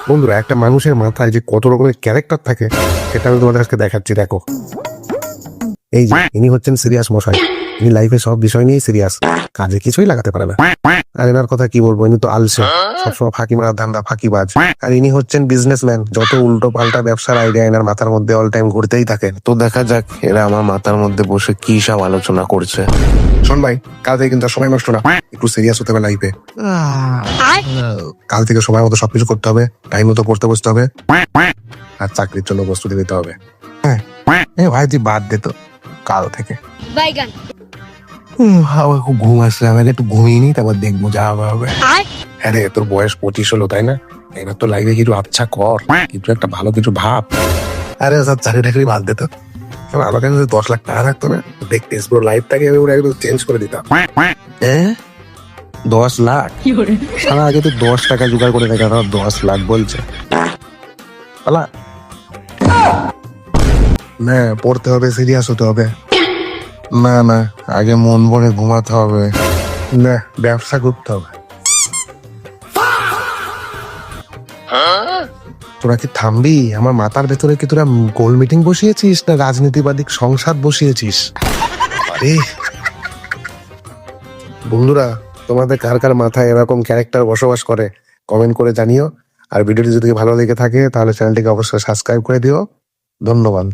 বন্ধুরা, একটা মানুষের মাথায় যে কত রকমের ক্যারেক্টার থাকে সেটা আমি তোমাদের আজকে দেখাচ্ছি। দেখো, এই যে ইনি হচ্ছেন সিরিয়াস মশাই। ইনি লাইফে সব বিষয় নিয়েই সিরিয়াস, কাজে কিছুই লাগাতে পারে না। আর এনার কথা কি বলবো, ইনি তো আলসে, সবসময় ফাঁকি মারার ধান্দা, ফাঁকিবাজ। আর ইনি হচ্ছেন বিজনেসম্যান, যত উল্টো পাল্টা ব্যবসার আইডিয়া এনার মাথার মধ্যে অল টাইম ঘুরতেই থাকে। তো দেখা যাক এরা আমার মাথার মধ্যে বসে কি সব আলোচনা করছে। শোন ভাই, কাল থেকে কিন্তু আর সময় নষ্ট না, একটু সিরিয়াস হতে হবে লাইফে। কাল থেকে সময় মতো সবকিছু করতে হবে, টাইম মতো পড়তে বসতে হবে, আর চাকরির জন্য প্রস্তুতি নিতে হবে। হ্যাঁ ভাই, তুই বাদ দে তো, কাল থেকে বাইগান আমার খুব ঘুম আসছে, আমি একটু ঘুমিয়ে নি, তারপর দেখবো যা হবে। হ্যাঁ রে, তোর বয়স 25 হলো তাই না? এবার তো লাইফে কিছু আচ্ছা কর, কিছু একটা ভালো কিছু ভাব। আরে সব চাকরি টাকরি বাদ দে তো, আমার কাছে যদি 10 লাখ টাকা থাকতো না, দেখতে পুরো লাইফটাকে আমি ওরা একদম চেঞ্জ করে দিতাম। 10 লাখ? সারা আগে তো 10 টাকা জোগাড় করে দেখা, 10 লাখ বলছে। পালা না, পড়তে হবে, সিরিয়াস হতে হবে। না না, আগে মন ভরে ঘুমাতে হবে, না ব্যবসা করতে হবে। তোরা কি থামবি? আমার মাথার ভেতরে কি তোরা গোল মিটিং বসিয়েছিস না রাজনীতিবাদী সংসদ বসিয়েছিস? আরে বন্ধুরা, তোমাদের কার কার মাথায় এরকম ক্যারেক্টার বসবাস করে কমেন্ট করে জানিও। আর ভিডিওটি যদি ভালো লেগে থাকে তাহলে চ্যানেলটিকে অবশ্যই সাবস্ক্রাইব করে দিও। ধন্যবাদ।